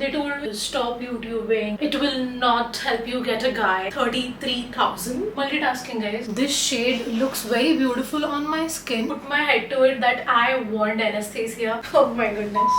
They told me stop YouTubing. It will not help you get a guy. 33,000. Multitasking, guys. This shade looks very beautiful on my skin. Put my head to it that I want anesthesia. Oh my goodness.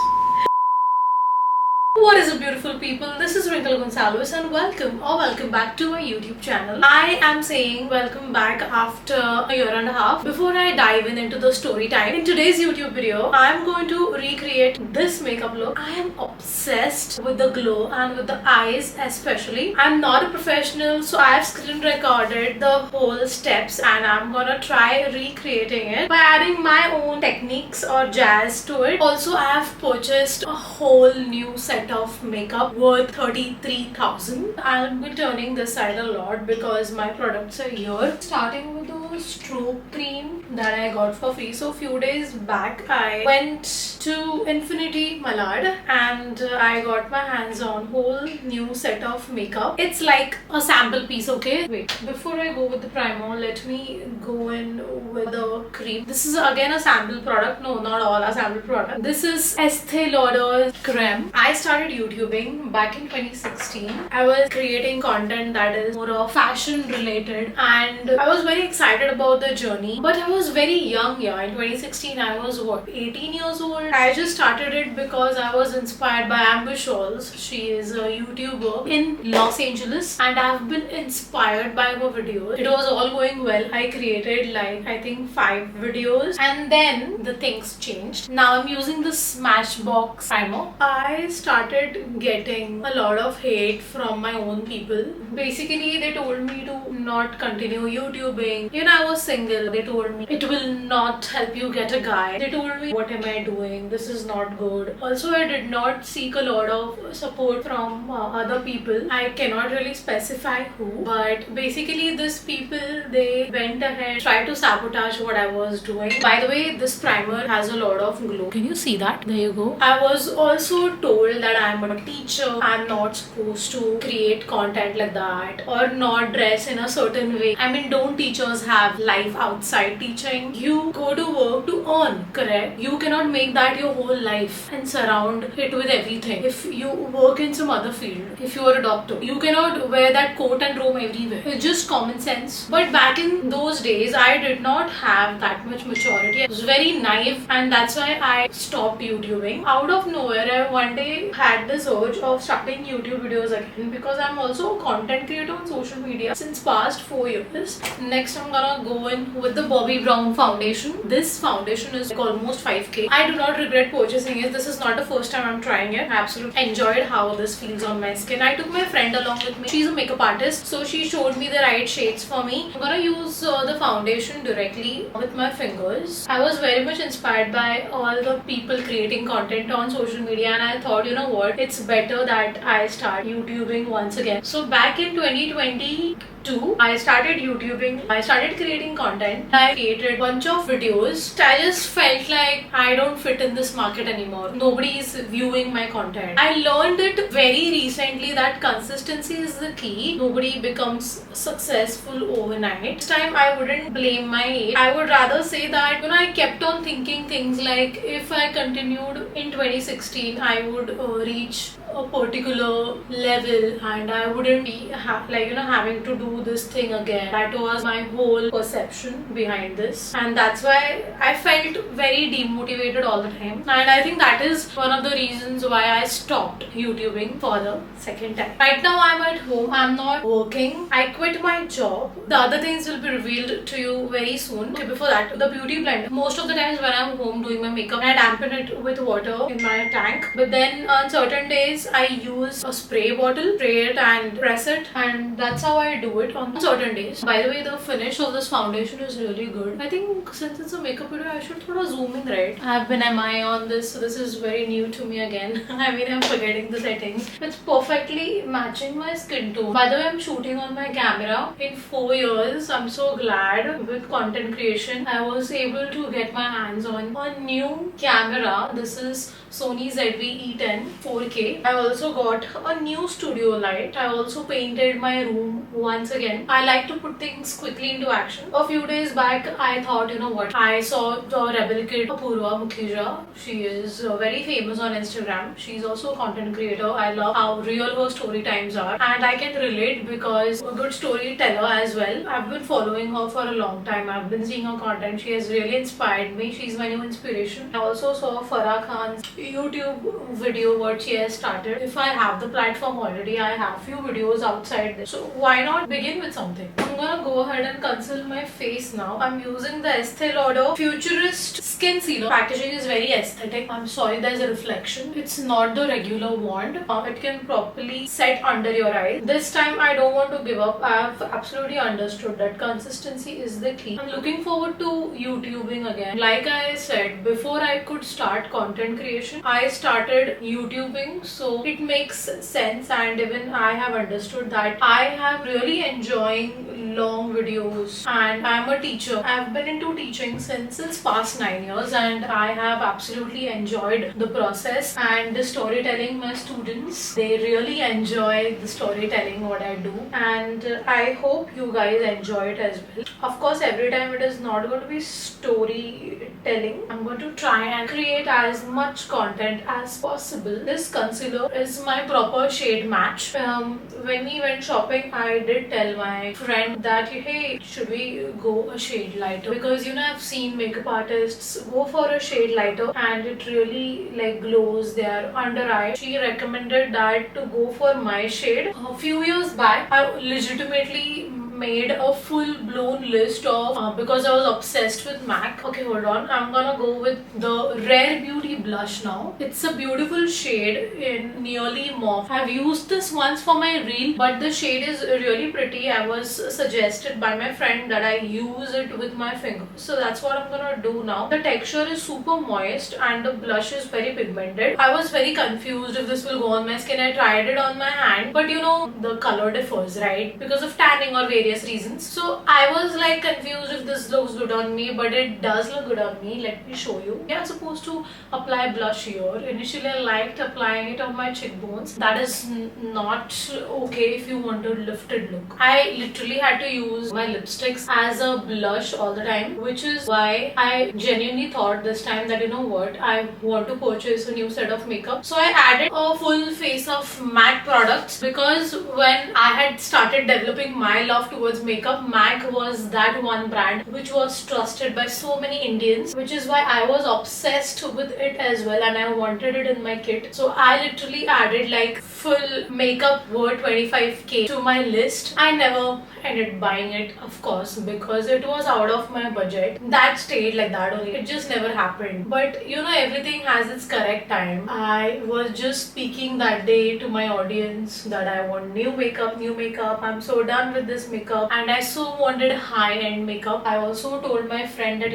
What is up, beautiful people? This is Wrinkle Gonsalves and welcome back to my YouTube channel. I am saying welcome back after a year and a half. Before I dive into the story time, in today's YouTube video, I am going to recreate this makeup look. I am obsessed with the glow and with the eyes especially. I'm not a professional, so I have screen recorded the whole steps and I'm gonna try recreating it by adding my own techniques or jazz to it. Also, I have purchased a whole new set of makeup worth 33,000. I'll be turning this side a lot because my products are here. Starting with the stroke cream that I got for free. So a few days back I went to Infinity Malad and I got my hands on whole new set of makeup. It's like a sample piece, okay? Wait, before I go with the primer, let me go in with the cream. This is again a sample product. No, not all are sample product. This is Estee Lauder's creme. I started YouTubing back in 2016. I was creating content that is more of fashion related and I was very excited about the journey, but I was very young here. In 2016 I was what, 18 years old. I just started it because I was inspired by Amber Scholes. She is a YouTuber in Los Angeles and I've been inspired by her videos. It was all going well. I created like I think 5 videos and then the things changed. Now I'm using the Smashbox primer. I started getting a lot of hate from my own people. Basically they told me to not continue YouTubing. You know, I was single. They told me it will not help you get a guy. They told me what am I doing? This is not good. Also, I did not seek a lot of support from other people. I cannot really specify who, but basically these people, they went ahead, tried to sabotage what I was doing. By the way, this primer has a lot of glow. Can you see that? There you go. I was also told that I'm a teacher. I'm not supposed to create content like that or not dress in a certain way. I mean, don't teachers have life outside teaching? You go to work to earn, correct? You cannot make that your whole life and surround it with everything. If you work in some other field, if you are a doctor, you cannot wear that coat and roam everywhere. It's just common sense. But back in those days, I did not have that much maturity. I was very naive and that's why I stopped YouTubing. Out of nowhere, I one day had this urge of starting YouTube videos again because I'm also a content creator on social media since past 4 years. Next, I'm gonna go in with the Bobbi Brown foundation. This foundation is like almost 5k. I do not regret purchasing it. This is not the first time I'm trying it. I absolutely enjoyed how this feels on my skin. I took my friend along with me. She's a makeup artist, so she showed me the right shades for me. I'm gonna use the foundation directly with my fingers. I was very much inspired by all the people creating content on social media and I thought, you know what, it's better that I start YouTubing once again. So back in 2022, I started YouTubing. I started creating content. I created a bunch of videos. I just felt like I don't fit in this market anymore. Nobody is viewing my content. I learned it very recently that consistency is the key. Nobody becomes successful overnight. This time I wouldn't blame my age. I would rather say that, you know, I kept on thinking things like if I continued in 2016, I would reach a particular level and I wouldn't be having to do this thing again. That was my whole perception behind this and that's why I felt very demotivated all the time, and I think that is one of the reasons why I stopped YouTubing for the second time. Right now I'm at home. I'm not working. I quit my job. The other things will be revealed to you very soon. Okay, before that, the beauty blender. Most of the times when I'm home doing my makeup, I dampen it with water in my tank, but then on certain days I use a spray bottle, spray it and press it, and that's how I do it on certain days. By the way, the finish of this foundation is really good. I think since it's a makeup video, I should sort of zoom in, right? I have been MI on this, so this is very new to me again. I mean, I'm forgetting the settings. It's perfectly matching my skin tone. By the way, I'm shooting on my camera. In 4 years, I'm so glad with content creation, I was able to get my hands on a new camera. This is Sony ZV-E10 4K. I also got a new studio light. I also painted my room once again. I like to put things quickly into action. A few days back, I thought, you know what, I saw the rebel kid Apurva Mukhija. She is very famous on Instagram. She's also a content creator I love how real her story times are, and I can relate because a good storyteller as well. I've been following her for a long time. I've been seeing her content. She has really inspired me. She's my new inspiration. I also saw Farah Khan's YouTube video what she has started. If I have the platform already, I have few videos outside this. So why not begin with something? I'm gonna go ahead and conceal my face now. I'm using the Estee Lauder Futurist Skin Sealer. Packaging is very aesthetic. I'm sorry there's a reflection. It's not the regular wand. It can properly set under your eyes. This time I don't want to give up. I've absolutely understood that consistency is the key. I'm looking forward to YouTubing again. Like I said, before I could start content creation, I started YouTubing, so it makes sense, and even I have understood that I have really enjoying long videos, and I'm a teacher. I've been into teaching since past 9 years, and I have absolutely enjoyed the process and the storytelling. My students, they really enjoy the storytelling what I do, and I hope you guys enjoy it as well. Of course, every time it is not going to be storytelling. I'm going to try and create as much content as possible. This concealer is my proper shade match. When we went shopping, I did tell my friend that hey, should we go a shade lighter, because I've seen makeup artists go for a shade lighter and it really like glows their under eye. She recommended that to go for my shade. A few years back, I legitimately made a full-blown list of because I was obsessed with MAC. Okay, hold on. I'm gonna go with the Rare Beauty blush now. It's a beautiful shade in nearly mauve. I've used this once for my reel, but the shade is really pretty. I was suggested by my friend that I use it with my fingers, so that's what I'm gonna do now. The texture is super moist and the blush is very pigmented. I was very confused if this will go on my skin. I tried it on my hand, but the color differs, right? Because of tanning or various reasons. So I was like confused if this looks good on me, but it does look good on me. Let me show you. I'm supposed to apply blush here. Initially I liked applying it on my cheekbones. That is not okay if you want a lifted look. I literally had to use my lipsticks as a blush all the time, which is why I genuinely thought this time that I want to purchase a new set of makeup. So I added a full face of MAC products, because when I had started developing my love towards makeup, MAC was that one brand which was trusted by so many Indians, which is why I was obsessed with it as well, and I wanted it in my kit. So I literally added like full makeup worth 25k to my list. I never ended buying it, of course, because it was out of my budget. That stayed like that only. It just never happened. But everything has its correct time. I was just speaking that day to my audience that I want new makeup. I'm so done with this makeup, and I so wanted high-end makeup. I also told my friend that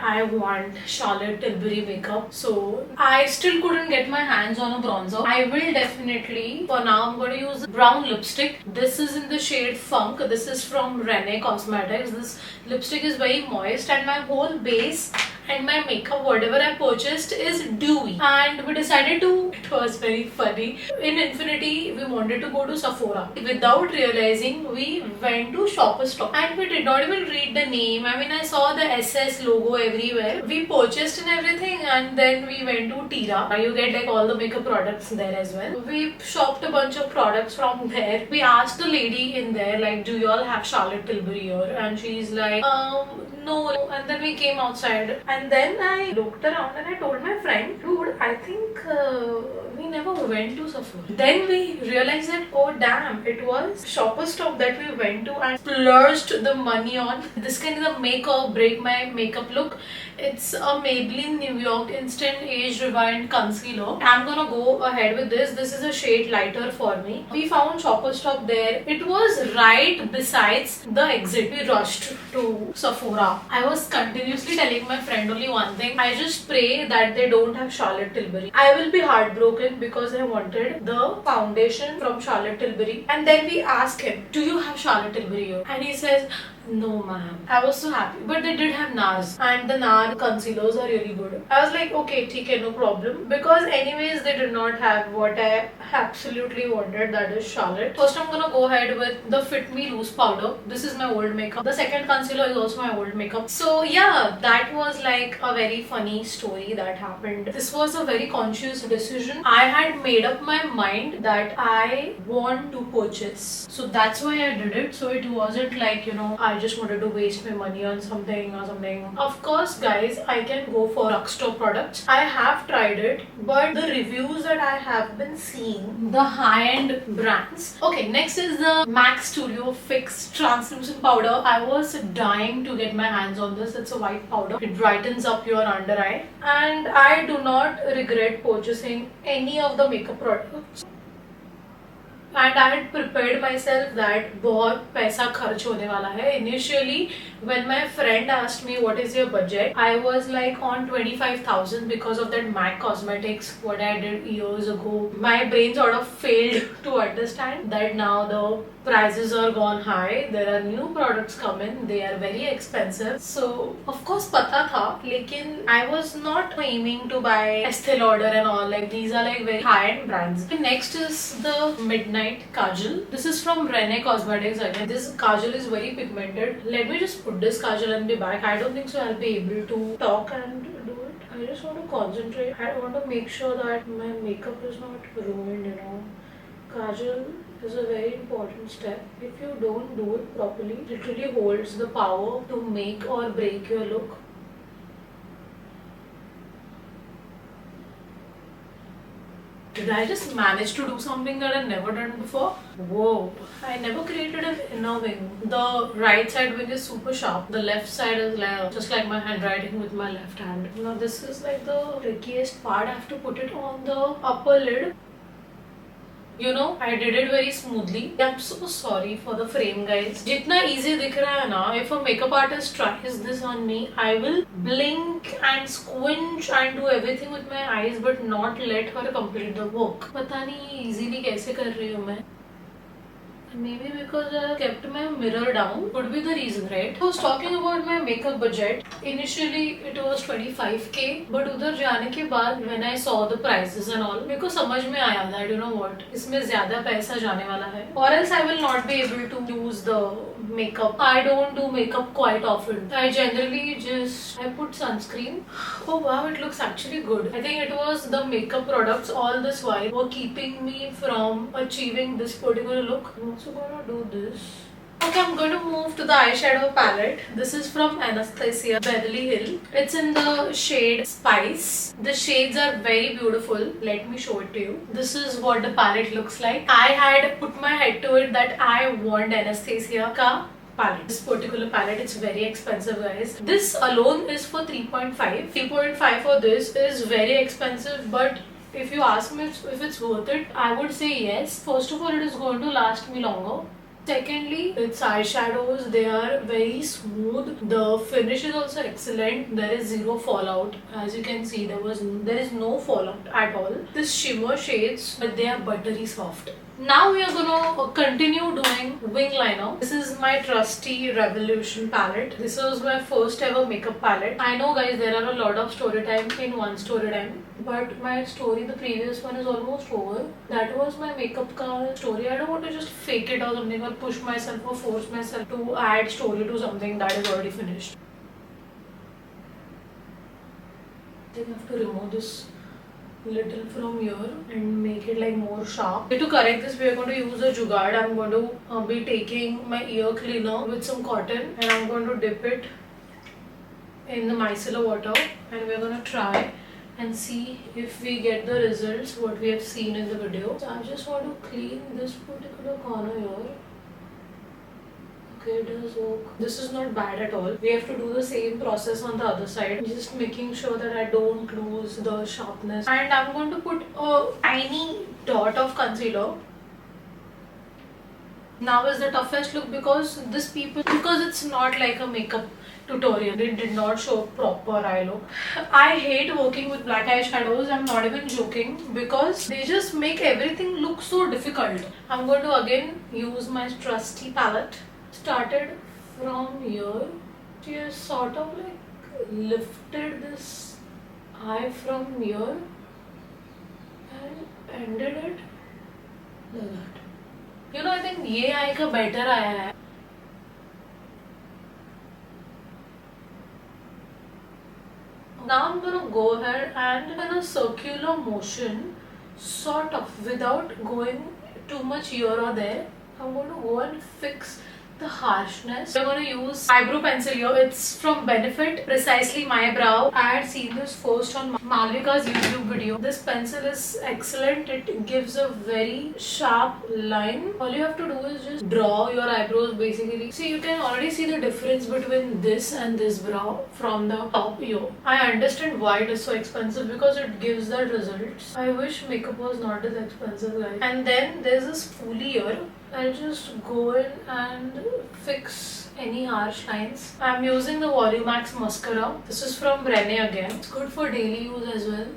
I want Charlotte Tilbury makeup. So I still couldn't get my hands on a bronzer. I will definitely, for now, I'm going to use brown lipstick. This is in the shade Funk. This is from Rene Cosmetics. This lipstick is very moist, and my whole base and my makeup, whatever I purchased, is dewy. And we decided to, it was very funny, in Infinity we wanted to go to Sephora. Without realizing, we went to Shoppers Stop and we did not even read the name. I saw the SS logo everywhere. We purchased and everything, and then we went to Tira. You get like all the makeup products there as well. We shopped a bunch of products from there. We asked the lady in there like, do you all have Charlotte Tilbury here? And she's like, no. And then we came outside, and then I looked around and I told my friend, dude, I think we never went to Sephora. Then we realized that, oh damn, it was Shoppers Stop that we went to and splurged the money on. This can either make or break my makeup look. It's a Maybelline New York Instant Age Rewind Concealer. I'm gonna go ahead with this. This is a shade lighter for me. We found Shoppers Stop there. It was right besides the exit. We rushed to Sephora. I was continuously telling my friend only one thing. I just pray that they don't have Charlotte Tilbury. I will be heartbroken because I wanted the foundation from Charlotte Tilbury. And then we asked him, do you have Charlotte Tilbury here? And he says, No, ma'am. I was so happy. But they did have NARS. And the NAR concealers are really good. I was like, okay, okay, no problem. Because anyways, they did not have what I absolutely wanted, that is Charlotte. First, I'm gonna go ahead with the Fit Me Loose powder. This is my old makeup. The second concealer is also my old makeup. So yeah, that was like a very funny story that happened. This was a very conscious decision. I had made up my mind that I want to purchase. So that's why I did it. So it wasn't like, I just wanted to waste my money on something or something. Of course, guys, I can go for drugstore products. I have tried it, but the reviews that I have been seeing, the high-end brands. Okay, next is the MAC Studio Fix Translucent Powder. I was dying to get my hands on this. It's a white powder. It brightens up your under eye. And I do not regret purchasing any of the makeup products. And I had prepared myself that बहुत पैसा खर्च होने वाला है. Initially, when my friend asked me what is your budget, I was like on 25,000 because of that MAC Cosmetics, what I did years ago. My brain sort of failed to understand that now the prices are gone high. There are new products coming. They are very expensive. So of course पता था, लेकिन I was not aiming to buy Estee Lauder and all. Like these are like very high-end brands. Next is the Midnight Kajal. This is from Rene Cosmetics again. This kajal is very pigmented. Let me just put this kajal and be back. I don't think so I'll be able to talk and do it. I just want to concentrate. I want to make sure that my makeup is not ruined, Kajal is a very important step. If you don't do it properly, it literally holds the power to make or break your look. Did I just manage to do something that I've never done before? Whoa, I never created an inner wing. The right side wing is super sharp. The left side is like, just like my handwriting with my left hand. Now this is like the trickiest part. I have to put it on the upper lid. I did it very smoothly. I'm so sorry for the frame, guys. Jitna easy dikh raha hai na, if a makeup artist tries this on me, I will blink and squinch and do everything with my eyes but not let her complete the work. पता नहीं easily कैसे कर रही हूँ मैं. Maybe because I kept my mirror down could be the reason, right? I was talking about my makeup budget. Initially it was 25k, but उधर जाने के बाद when I saw the prices and all, मेरे को समझ में आया that what, इसमें ज़्यादा पैसा जाने वाला है. Or else I will not be able to use the makeup. I don't do makeup quite often. I generally I put sunscreen. Oh wow, it looks actually good. I think it was the makeup products all this while were keeping me from achieving this particular look. I'm also gonna do this. Okay, I'm going to move to the eyeshadow palette. This is from Anastasia Beverly Hill. It's in the shade Spice. The shades are very beautiful. Let me show it to you. This is what the palette looks like. I had put my head to it that I want Anastasia ka palette. This particular palette, it's very expensive, guys. This alone is for 3.5. 3.5 for this is very expensive, but if you ask me if it's worth it, I would say yes. First of all, it is going to last me longer. Secondly, its eyeshadows, they are very smooth. The finish is also excellent. There is zero fallout. As you can see, there is no fallout at all. This shimmer shades, but they are buttery soft. Now we are gonna continue doing wing liner. This is my trusty Revolution palette. This was my first ever makeup palette. I know, guys, there are a lot of story time in one story time, but my story, the previous one, is almost over. That was my makeup story. I don't want to just fake it or something, or push myself or force myself to add story to something that is already finished. I think I have to remove this little from here and make it like more sharp. To correct this, we are going to use a jugaad. I'm going to be taking my ear cleaner with some cotton and I'm going to dip it in the micellar water, and we're going to try and see if we get the results what we have seen in the video. So I just want to clean this particular corner here. Okay, it does work. This is not bad at all. We have to do the same process on the other side. Just making sure that I don't lose the sharpness. And I'm going to put a tiny dot of concealer. Now is the toughest look because it's not like a makeup tutorial. It did not show proper eye look. I hate working with black eyeshadows. I'm not even joking because they just make everything look so difficult. I'm going to again use my trusty palette. Started from here. She has sort of like lifted this eye from here and ended it like that. You know, I think ये eye का better आया है. Now I'm gonna go ahead and in a circular motion, sort of without going too much here or there, I'm going to go and fix the harshness. We're going to use eyebrow pencil here. It's from Benefit, Precisely My Brow. I had seen this first on Malvika's YouTube video. This pencil is excellent. It gives a very sharp line. All you have to do is just draw your eyebrows basically. See, you can already see the difference between this and this brow from the top here. I understand why it is so expensive because it gives that results. I wish makeup was not this expensive, guys. And then there's this spoolie here. I'll just go in and fix any harsh lines. I'm using the Volumax mascara. This is from Brene again. It's good for daily use as well.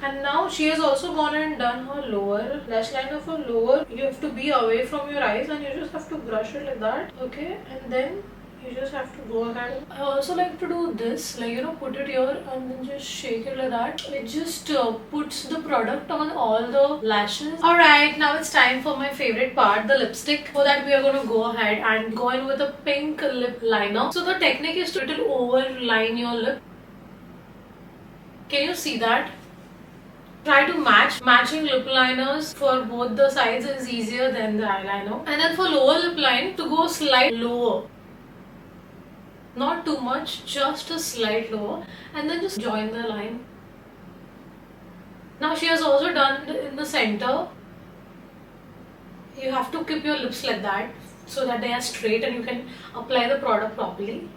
And now she has also gone and done her lower lash line of her lower. You have to be away from your eyes and you just have to brush it like that. Okay, and then you just have to go ahead. I also like to do this, like, you know, put it here and then just shake it like that. It just puts the product on all the lashes. Alright, now it's time for my favorite part, the lipstick. For that we are going to go ahead and go in with a pink lip liner. So the technique is to little overline your lip. Can you see that? Try to match. Matching lip liners for both the sides is easier than the eyeliner. And then for lower lip line, to go slight lower. Not too much, just a slight lower, and then just join the line. Now she has also done in the center. You have to keep your lips like that so that they are straight and you can apply the product properly.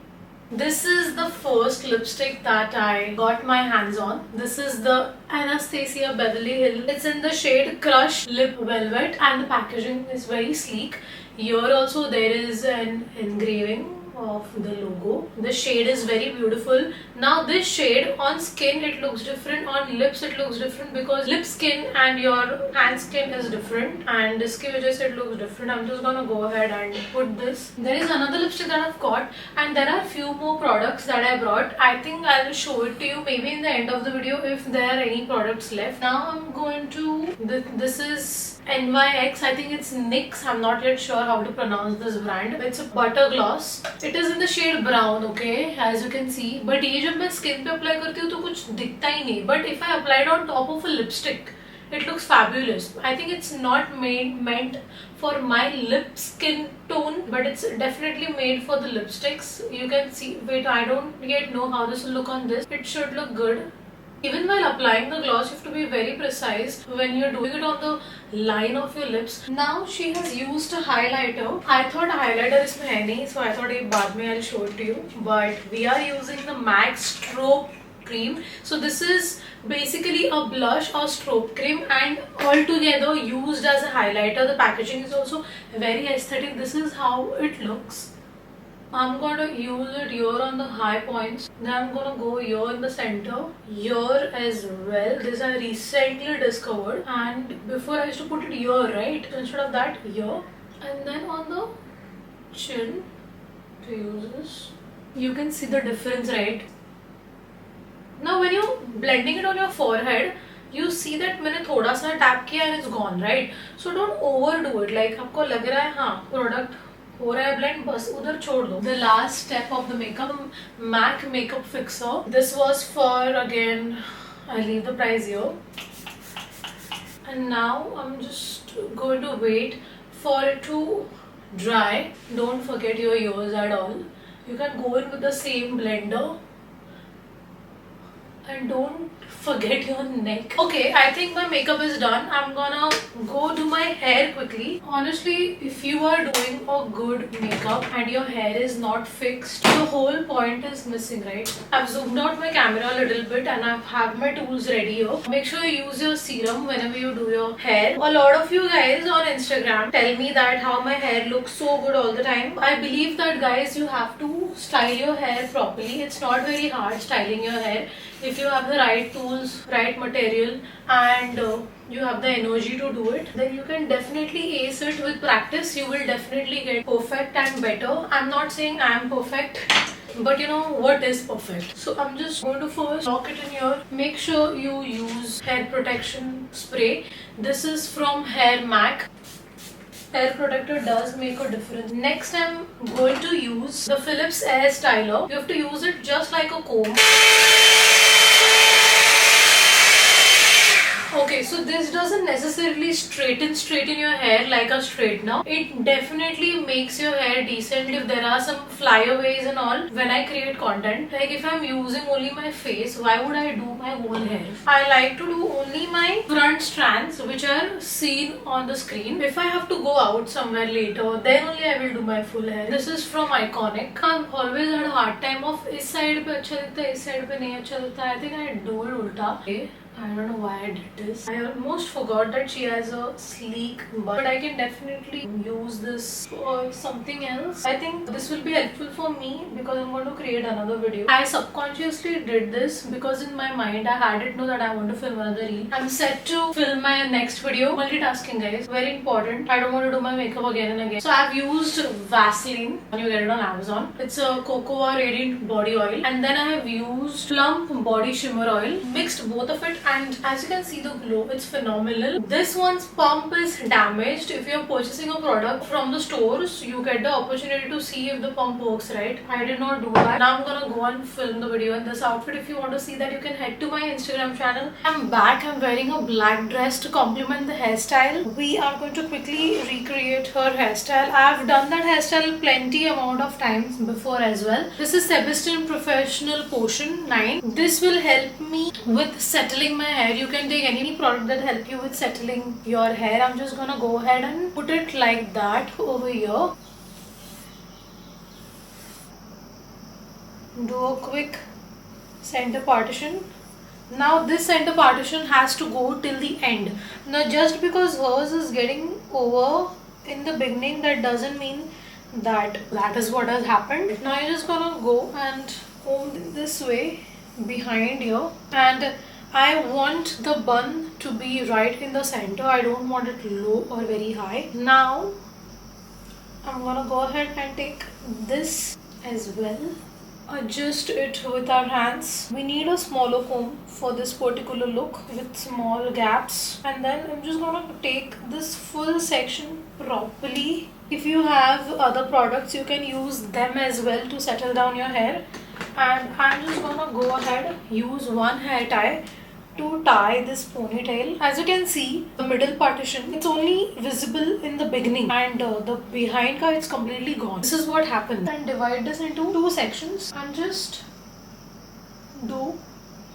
This is the first lipstick that I got my hands on. This is the Anastasia Beverly Hills. It's in the shade Crush Lip Velvet and the packaging is very sleek. Here also there is an engraving of the logo. The shade is very beautiful. Now this shade on skin it looks different, on lips it looks different because lip skin and your hand skin is different and iski wajah se it looks different. I'm just gonna go ahead and put this. There is another lipstick that I've got and there are few more products that I brought. I think I'll show it to you maybe in the end of the video if there are any products left. Now I'm going to, this is NYX, I think it's NYX, I'm not yet sure how to pronounce this brand. It's a butter gloss. It is in the shade brown, okay, as you can see. But ये जब मैं skin पे apply करती हूँ तो कुछ दिखता ही नहीं. But if I apply it on top of a lipstick, it looks fabulous. I think it's not meant for my lip skin tone, but it's definitely made for the lipsticks. You can see, wait, I don't yet know how this will look on this. It should look good. Even while applying the gloss, you have to be very precise when you're doing it on the line of your lips. Now she has used a highlighter. I thought highlighter isme hai nahi, so I thought baad mein I'll show it to you. But we are using the MAC Strobe cream. So this is basically a blush or strobe cream and all together used as a highlighter. The packaging is also very aesthetic. This is how it looks. I'm going to use it here on the high points. Then I'm going to go here in the center. Here as well. This I recently discovered. And before I used to put it here, right? So instead of that, here. And then on the chin, to use this. You can see the difference, right? Now when you're blending it on your forehead, you see that मैंने थोड़ा सा tap किया and it's gone, right? So don't overdo it. Like आपको लग रहा है हाँ product हो रहा है blend, बस उधर छोड़ दो. The last step of the makeup, MAC makeup fixer. This was for, again, I'll leave the price here. And now I'm just going to wait for it to dry. Don't forget your ears at all. You can go in with the same blender. And don't forget your neck. Okay, I think my makeup is done. I'm gonna go do my hair quickly. Honestly, if you are doing a good makeup and your hair is not fixed, the whole point is missing, right? I've zoomed out my camera a little bit and I have my tools ready here. Make sure you use your serum whenever you do your hair. A lot of you guys on Instagram tell me that how my hair looks so good all the time. I believe that, guys, you have to style your hair properly. It's not very hard styling your hair. if you have the right tools, right material, and you have the energy to do it, then you can definitely ace it. With practice you will definitely get perfect and better. I'm not saying I am perfect, but you know what is perfect. So I'm just going to first lock it in here. Make sure you use hair protection spray. This is from Hair Mac. Hair protector does make a difference. Next, I'm going to use the Philips Hair Styler. You have to use it just like a comb. Okay, so this doesn't necessarily straighten your hair like a straightener. It definitely makes your hair decent. If there are some flyaways and all, when I create content, like if I'm using only my face, why would I do my whole hair? I like to do only my front strands, which are seen on the screen. If I have to go out somewhere later, then only I will do my full hair. This is from Iconic. I've always had a hard time of इस side पे अच्छा दिखता है, इस side पे नहीं अच्छा दिखता है. I think I do it ulta. Okay. I don't know why I did this. I almost forgot that she has a sleek butt, but I can definitely use this for something else. I think this will be helpful for me because I'm going to create another video. I subconsciously did this because in my mind I had it know that I want to film another reel. I'm set to film my next video. Multitasking, guys, very important. I don't want to do my makeup again and again. So I've used Vaseline. You get it on Amazon. It's a Cocoa Radiant Body Oil, and then I have used Plump Body Shimmer Oil. Mixed both of it, and as you can see the glow, it's phenomenal. This one's pump is damaged. If you're purchasing a product from the stores, you get the opportunity to see if the pump works right. I did not do that. Now I'm gonna go and film the video in this outfit. If you want to see that, you can head to my Instagram channel. I'm back. I'm wearing a black dress to complement the hairstyle. We are going to quickly recreate her hairstyle. I've done that hairstyle plenty amount of times before as well. This is Sebastian Professional Potion 9. This will help me with settling my hair. You can take any product that help you with settling your hair. I'm just gonna go ahead and put it like that over here. Do a quick center partition. Now this center partition has to go till the end. Now just because hers is getting over in the beginning, that doesn't mean that is what has happened. Now you're just gonna go and comb this way behind here, and I want the bun to be right in the center. I don't want it low or very high. Now I'm gonna go ahead and take this as well. Adjust it with our hands. We need a smaller comb for this particular look with small gaps, and then I'm just gonna take this full section properly. If you have other products, you can use them as well to settle down your hair. And I'm just gonna go ahead, use one hair tie to tie this ponytail. As you can see, the middle partition, it's only visible in the beginning, and the behind ka it's completely gone. This is what happens. And divide this into two sections and just do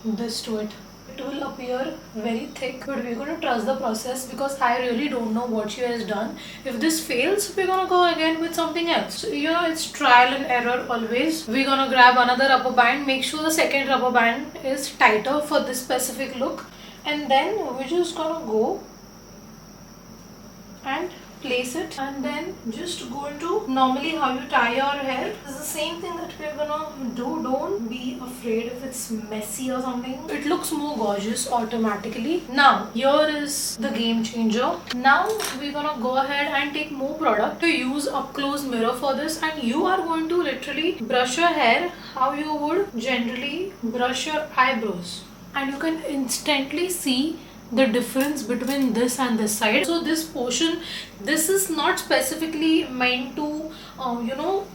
this to it. It will appear very thick, but we're going to trust the process because I really don't know what she has done. If this fails, we're going to go again with something else. So, you know, it's trial and error always. We're going to grab another rubber band. Make sure the second rubber band is tighter for this specific look. And then we're just going to go and place it, and then just go into normally how you tie your hair. It's the same thing that we're gonna do. Don't be afraid if it's messy or something. It looks more gorgeous automatically. Now here is the game changer. Now we're gonna go ahead and take more product to use up close mirror for this, and you are going to literally brush your hair how you would generally brush your eyebrows, and you can instantly see the difference between this and this side. So this portion, this is not specifically meant to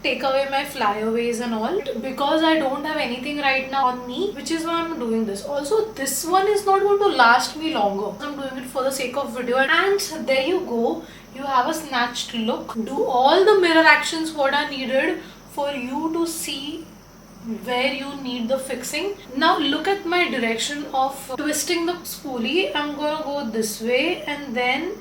take away my flyaways and all, because I don't have anything right now on me, which is why I'm doing this. Also, this one is not going to last me longer. I'm doing it for the sake of video. And there you go, you have a snatched look. Do all the mirror actions what are needed for you to see where you need the fixing. Now look at my direction of twisting the spoolie. I'm gonna go this way and then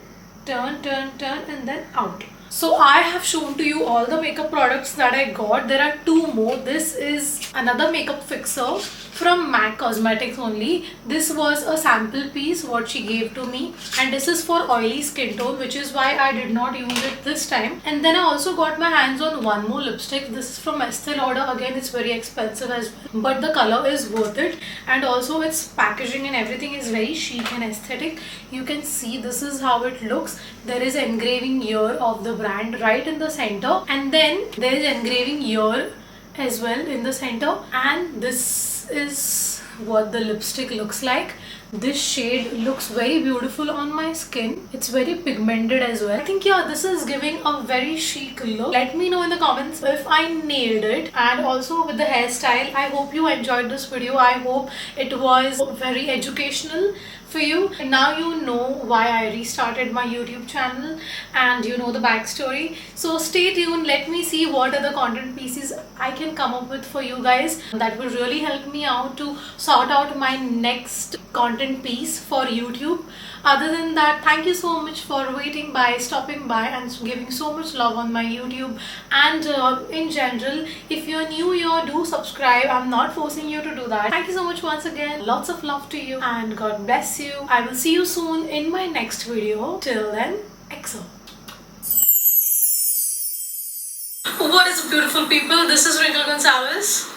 turn and then out. So I have shown to you all the makeup products that I got. There are two more. This is another makeup fixer from MAC Cosmetics only. This was a sample piece what she gave to me, and this is for oily skin tone, which is why I did not use it this time. And then I also got my hands on one more lipstick. This is from Estee Lauder. Again, it's very expensive as well, but the color is worth it, and also its packaging and everything is very chic and aesthetic. You can see this is how it looks. There is engraving here of the brand right in the center, and then there is engraving here as well in the center, and this is what the lipstick looks like. This shade looks very beautiful on my skin. It's very pigmented as well. I think, yeah, this is giving a very chic look. Let me know in the comments if I nailed it, and also with the hairstyle. I hope you enjoyed this video. I hope it was very educational for you. And now you know why I restarted my YouTube channel, and you know the backstory. So stay tuned. Let me see what other content pieces I can come up with for you guys. That will really help me out to sort out my next content piece for YouTube. Other than that, thank you so much for waiting by, stopping by, and giving so much love on my YouTube. And in general, if you're new here, do subscribe. I'm not forcing you to do that. Thank you so much once again. Lots of love to you, and God bless you. I will see you soon in my next video. Till then, EXO. What is up, beautiful people? This is Wrinkle Gonzalez.